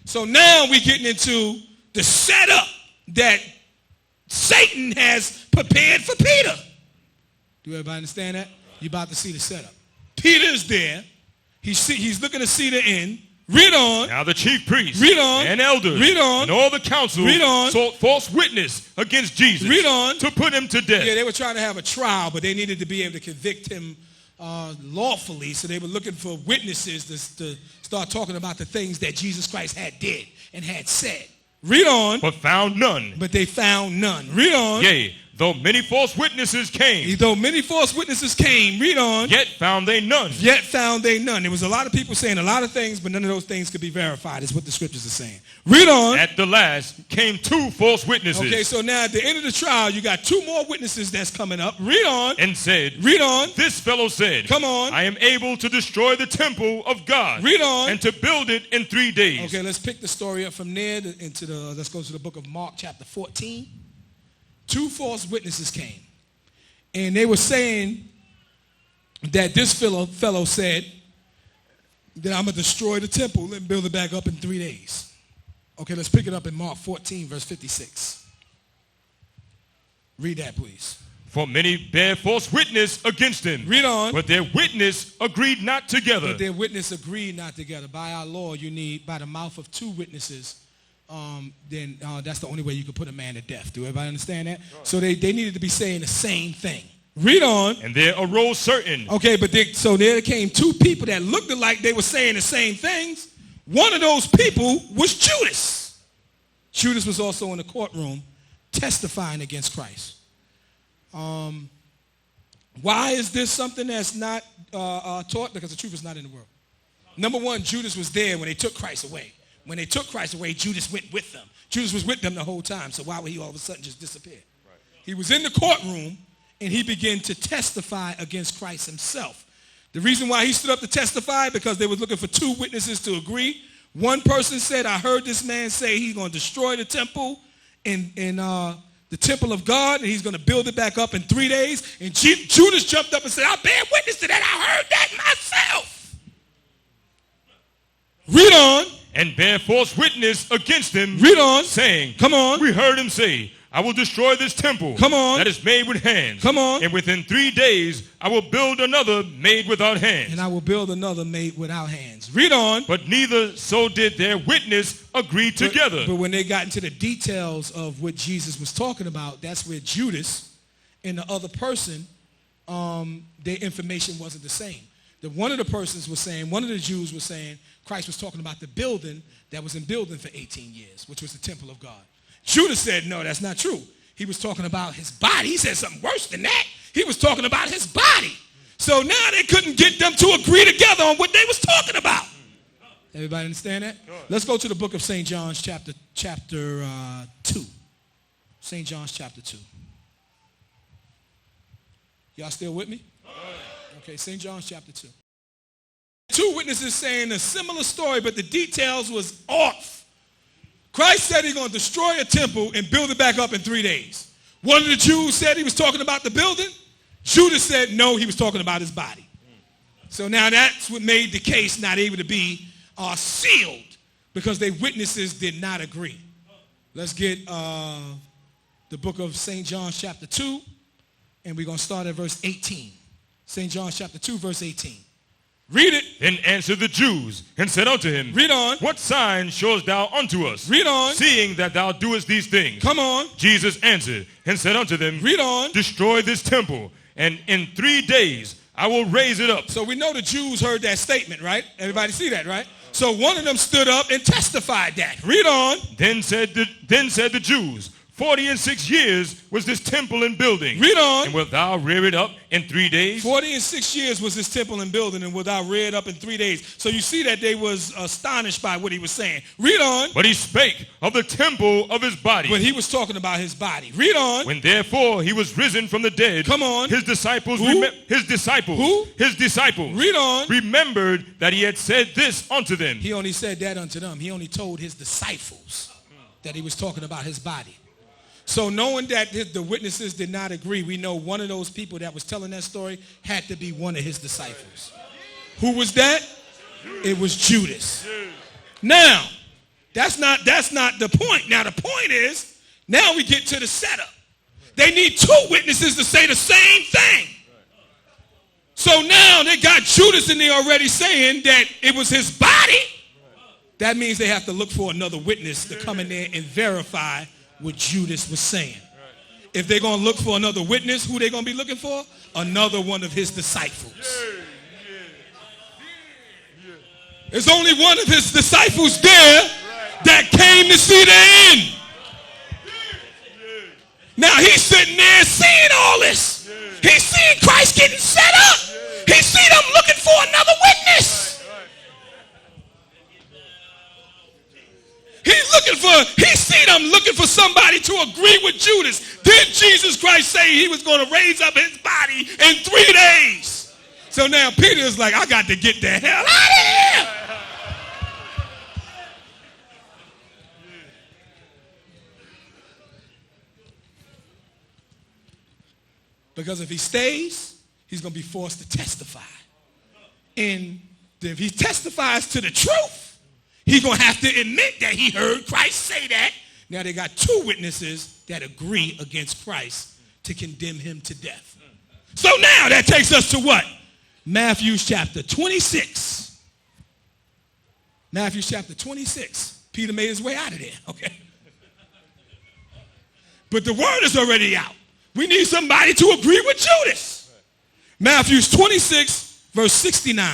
So now we're getting into the setup that Satan has prepared for Peter. Do everybody understand that? You're about to see the setup. Peter is there. He's looking to see the end. Read on. Now the chief priests and elders and all the council sought false witness against Jesus to put him to death. Yeah, they were trying to have a trial, but they needed to be able to convict him lawfully. So they were looking for witnesses to start talking about the things that Jesus Christ had did and had said. Read on. But found none. But they found none. Read on. Yea, though many false witnesses came. Read on. Yet found they none. There was a lot of people saying a lot of things, but none of those things could be verified, is what the scriptures are saying. Read on. At the last came 2 false witnesses. Okay, so now at the end of the trial, you got 2 more witnesses that's coming up. Read on. And said, read on. This fellow said, come on. I am able to destroy the temple of God. Read on. And to build it in 3 days. Okay, let's pick the story up from there let's go to the book of Mark chapter 14. 2 false witnesses came. And they were saying that this fellow said that I'm going to destroy the temple and build it back up in 3 days. Okay, let's pick it up in Mark 14, verse 56. Read that, please. For many bare false witness against him. Read on. But their witness agreed not together. By our law, you need, by the mouth of 2 witnesses, then that's the only way you can put a man to death. Do everybody understand that? Sure. So they needed to be saying the same thing. Read on. And there arose certain. Okay, so there came 2 people that looked like they were saying the same things. One of those people was Judas. Judas was also in the courtroom testifying against Christ. Why is this something that's not taught? Because the truth is not in the world. Number one, Judas was there when they took Christ away. When they took Christ away, Judas went with them. Judas was with them the whole time, so why would he all of a sudden just disappear? Right. He was in the courtroom, and he began to testify against Christ himself. The reason why he stood up to testify, because they were looking for 2 witnesses to agree. One person said, I heard this man say he's going to destroy the temple in the temple of God, and he's going to build it back up in 3 days. And Judas jumped up and said, I bear witness to that. I heard that myself. Read on. And bear false witness against him. Read on. Saying, come on. We heard him say, I will destroy this temple. Come on. That is made with hands. Come on. And within 3 days, I will build another made without hands. And I will build another made without hands. Read on. But neither so did their witness agree together. But when they got into the details of what Jesus was talking about, that's where Judas and the other person, their information wasn't the same. One of the persons was saying, one of the Jews was saying, Christ was talking about the building that was in building for 18 years, which was the temple of God. Judas said, no, that's not true. He was talking about his body. He said something worse than that. He was talking about his body. So now they couldn't get them to agree together on what they was talking about. Everybody understand that? Let's go to the book of St. John's chapter 2. St. John's chapter 2. Y'all still with me? Okay, St. John's chapter 2. 2 witnesses saying a similar story, but the details was off. Christ said he's going to destroy a temple and build it back up in 3 days. One of the Jews said he was talking about the building. Judas said no, he was talking about his body. So now that's what made the case not able to be sealed, because their witnesses did not agree. Let's get the book of St. John chapter 2, and we're going to start at verse 18. St. John chapter 2, verse 18. Read it. Then answered the Jews and said unto him, read on. What sign showest thou unto us? Read on. Seeing that thou doest these things. Come on. Jesus answered and said unto them, read on. Destroy this temple, and in 3 days I will raise it up. So we know the Jews heard that statement, right? Everybody see that, right? So one of them stood up and testified that. Read on. Then said the Jews, 46 years was this temple in building. Read on. And wilt thou rear it up in 3 days? 46 years was this temple in building, and wilt thou rear it up in 3 days? So you see that they was astonished by what he was saying. Read on. But he spake of the temple of his body. But he was talking about his body. Read on. When therefore he was risen from the dead. Come on. His disciples. His disciples. Read on. Remembered that he had said this unto them. He only said that unto them. He only told his disciples that he was talking about his body. So knowing that the witnesses did not agree, we know one of those people that was telling that story had to be one of his disciples. Who was that? It was Judas. Now, That's not the point. Now the point is, now we get to the setup. They need two witnesses to say the same thing. So now they got Judas in there already saying that it was his body. That means they have to look for another witness to come in there and verify what Judas was saying. If they're going to look for another witness, who they going to be looking for? Another one of his disciples. There's only one of his disciples there that came to see the end. Now he's sitting there seeing all this. He's seeing Christ getting set up. He's seeing them looking for another witness. He's seen them looking for somebody to agree with Judas. Did Jesus Christ say he was going to raise up his body in 3 days? So now Peter is like, I got to get the hell out of here. Because if he stays, he's going to be forced to testify. And if he testifies to the truth, he's going to have to admit that he heard Christ say that. Now they got two witnesses that agree against Christ to condemn him to death. So now that takes us to what? Matthew chapter 26. Matthew chapter 26. Peter made his way out of there, okay? But the word is already out. We need somebody to agree with Judas. Matthew 26, verse 69.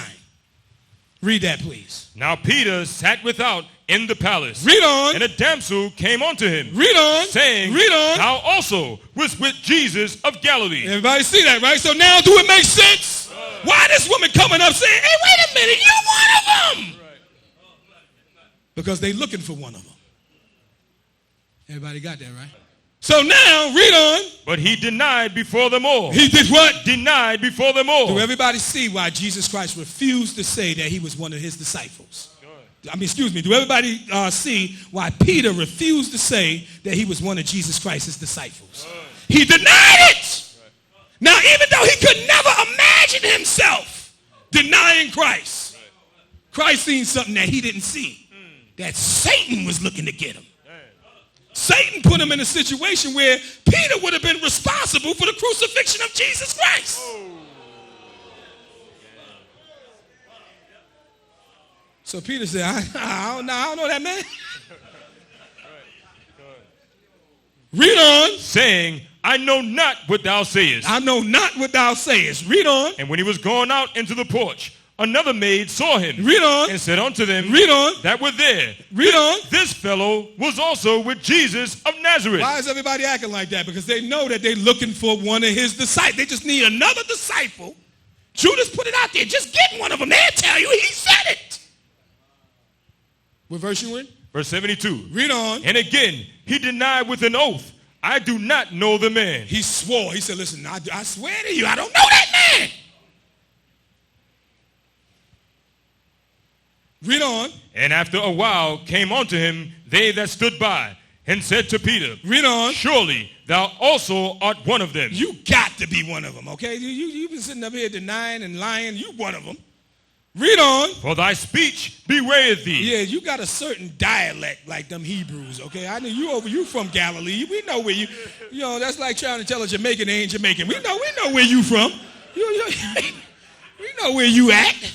Read that, please. Now Peter sat without in the palace. Read on. And a damsel came unto him. Read on. Saying, read on. Thou also was with Jesus of Galilee. Everybody see that, right? So now do it make sense? Why this woman coming up saying, hey, wait a minute, you're one of them? Because they looking for one of them. Everybody got that, right? So now, read on. But he denied before them all. He did what? Denied before them all. Do everybody see why Jesus Christ refused to say that he was one of his disciples? Do everybody see why Peter refused to say that he was one of Jesus Christ's disciples? He denied it. Now, even though he could never imagine himself denying Christ, Christ seen something that he didn't see, that Satan was looking to get him. Satan put him in a situation where Peter would have been responsible for the crucifixion of Jesus Christ. So Peter said, I don't know that man. Read on. Saying, I know not what thou sayest. I know not what thou sayest. Read on. And when he was gone out into the porch, another maid saw him. Read on. And said unto them, read on, that were there, read on, this fellow was also with Jesus of Nazareth. Why is everybody acting like that? Because they know that they're looking for one of his disciples. They just need another disciple. Judas put it out there. Just get one of them. They'll tell you he said it. What verse you in? Verse 72. Read on. And again, he denied with an oath, I do not know the man. He swore. He said, listen, I swear to you, I don't know that man. Read on. And after a while came unto him they that stood by, and said to Peter, read on. Surely thou also art one of them. You got to be one of them, okay? You've been sitting up here denying and lying. You one of them. Read on. For thy speech bewrayeth thee. Yeah, you got a certain dialect like them Hebrews, okay? I know you from Galilee. We know where you that's like trying to tell a Jamaican they ain't Jamaican. We know where you from. We know where you at.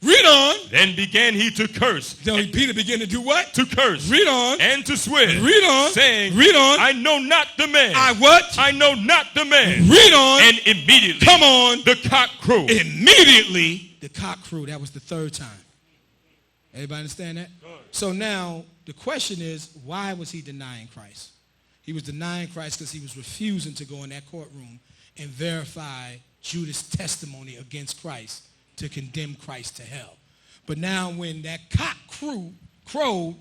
Read on. Then began he to curse. So Peter began to do what? To curse. Read on. And to swear. Read on. Saying, read on. I know not the man. I what? I know not the man. Read on. And immediately. Come on. The cock crowed. Immediately the cock crowed. That was the third time. Everybody understand that? So now the question is, why was he denying Christ? He was denying Christ because he was refusing to go in that courtroom and verify Judas' testimony against Christ to condemn Christ to hell. But now when that cock crowed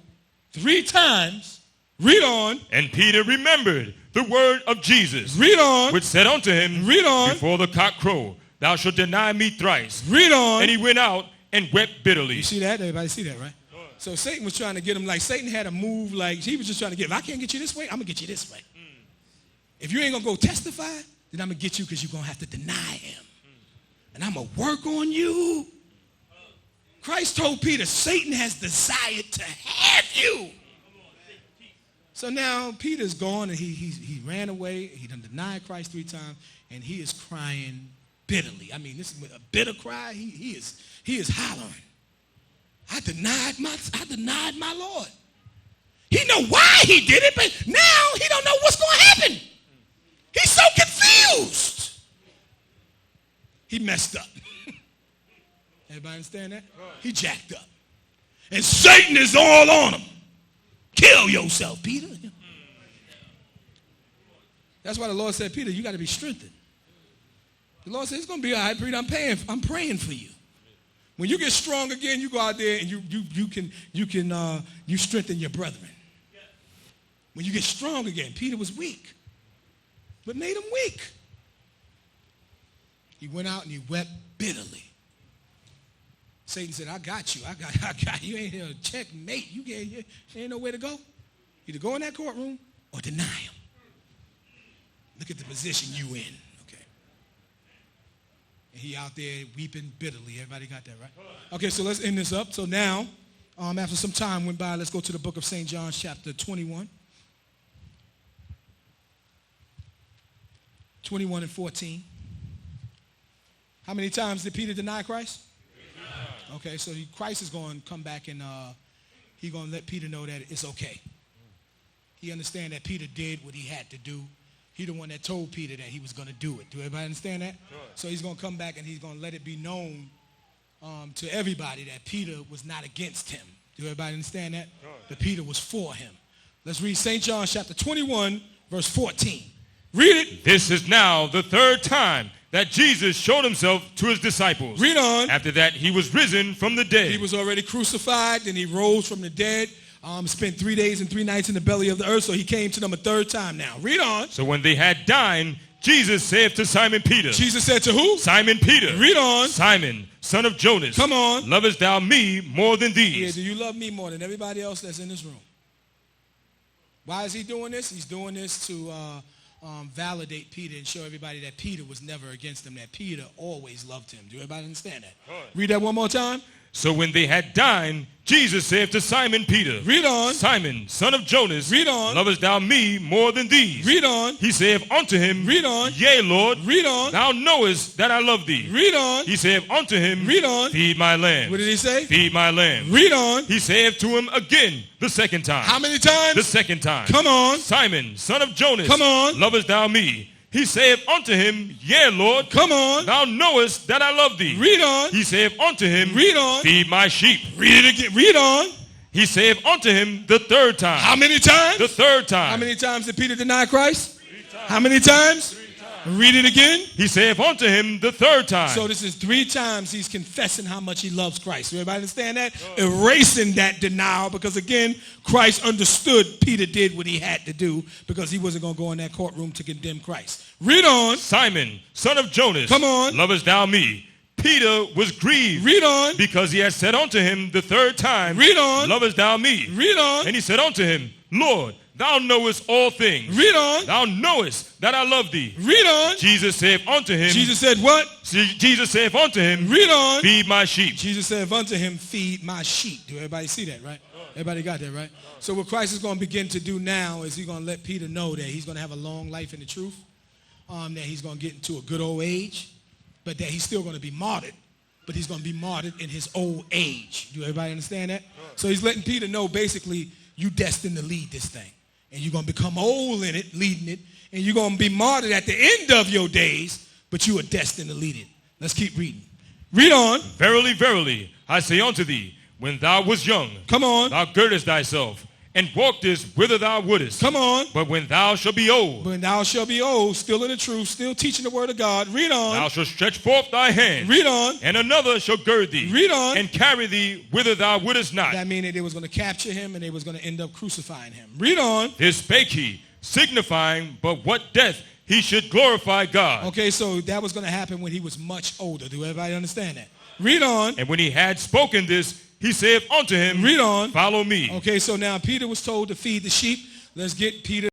3 times, read on. And Peter remembered the word of Jesus. Read on. Which said unto him, read on. Before the cock crow, thou shalt deny me thrice. Read on. And he went out and wept bitterly. You see that? Everybody see that, right? So Satan was trying to get him, like Satan had a move, like he was just trying to get, if I can't get you this way, I'm going to get you this way. If you ain't going to go testify, then I'm going to get you because you're going to have to deny him. And I'm going to work on you. Christ told Peter, Satan has desired to have you. So now Peter's gone and he ran away. He done denied Christ 3 times and he is crying bitterly. I mean, this is a bitter cry. He is hollering. I denied my Lord. He know why he did it, but now he don't know what's going to happen. He's so confused. He messed up. Everybody understand that? He jacked up. And Satan is all on him. Kill yourself, Peter. That's why the Lord said, Peter, you got to be strengthened. The Lord said, it's going to be all right, Peter. I'm praying for you. When you get strong again, you go out there and you strengthen your brethren. When you get strong again, Peter was weak. What made him weak? He went out and he wept bitterly. Satan said, I got you. I got you. Ain't here to checkmate. You ain't nowhere to go. Either go in that courtroom or deny him. Look at the position you in. Okay. And he out there weeping bitterly. Everybody got that, right? Okay, so let's end this up. So now, after some time went by, let's go to the book of St. John, chapter 21. 21 and 14. How many times did Peter deny Christ? Okay, so Christ is going to come back and he's going to let Peter know that it's okay. He understands that Peter did what he had to do. He the one that told Peter that he was going to do it. Do everybody understand that? Sure. So he's going to come back and he's going to let it be known to everybody that Peter was not against him. Do everybody understand that? Sure. That Peter was for him. Let's read St. John chapter 21, verse 14. Read it. This is now the 3rd time that Jesus showed himself to his disciples. Read on. After that, he was risen from the dead. He was already crucified, then he rose from the dead, spent 3 days and 3 nights in the belly of the earth, so he came to them a 3rd time now. Read on. So when they had dined, Jesus said to Simon Peter. Jesus said to who? Simon Peter. Read on. Simon, son of Jonas. Come on. Lovest thou me more than these? Yeah, do you love me more than everybody else that's in this room? Why is he doing this? He's doing this to validate Peter and show everybody that Peter was never against him, that Peter always loved him. Do everybody understand that? Read that one more time. So when they had dined, Jesus said to Simon Peter. Read on. Simon, son of Jonas. Read on. Lovest thou me more than these? Read on. He saith unto him. Read on. Yea, Lord. Read on. Thou knowest that I love thee. Read on. He saith unto him. Read on. Feed my lambs. What did he say? Feed my lambs. Read on. He saith to him again the 2nd time. How many times? The 2nd time. Come on. Simon, son of Jonas. Come on. Lovest thou me? He saith unto him, Yea, Lord. Come on. Thou knowest that I love thee. Read on. He saith unto him, Read on. Feed my sheep. Read it again. Read on. He saith unto him the 3rd time. How many times? The 3rd time. How many times did Peter deny Christ? 3 times. How many times? 3 times. Read it again. He saith unto him the 3rd time. So this is 3 times he's confessing how much he loves Christ. Everybody understand that? Erasing that denial, because again, Christ understood Peter did what he had to do because he wasn't going to go in that courtroom to condemn Christ. Read on. Simon, son of Jonas. Come on. Lovest thou me? Peter was grieved. Read on. Because he had said unto him the 3rd time. Read on. Lovest thou me? Read on. And he said unto him, Lord, thou knowest all things. Read on. Thou knowest that I love thee. Read on. Jesus said unto him. Jesus said what? Jesus said unto him. Read on. Feed my sheep. Jesus said unto him, feed my sheep. Do everybody see that, right? Everybody got that, right? So what Christ is going to begin to do now is he's going to let Peter know that he's going to have a long life in the truth, that he's going to get into a good old age, but that he's still going to be martyred, but he's going to be martyred in his old age. Do everybody understand that? So he's letting Peter know basically you destined to lead this thing, and you're going to become old in it, leading it, and you're going to be martyred at the end of your days, but you are destined to lead it. Let's keep reading. Read on. Verily, verily, I say unto thee, when thou wast young, come on, thou girdest thyself, and walkest whither thou wouldest. Come on. But when thou shalt be old. When thou shalt be old, still in the truth, still teaching the word of God. Read on. Thou shalt stretch forth thy hand. Read on. And another shall gird thee. Read on. And carry thee whither thou wouldest not. That means that they was going to capture him and they was going to end up crucifying him. Read on. This spake he, signifying but what death he should glorify God. Okay, so that was going to happen when he was much older. Do everybody understand that? Read on. And when he had spoken this, he said unto him, read on. Follow me. Okay, so now Peter was told to feed the sheep. Let's get Peter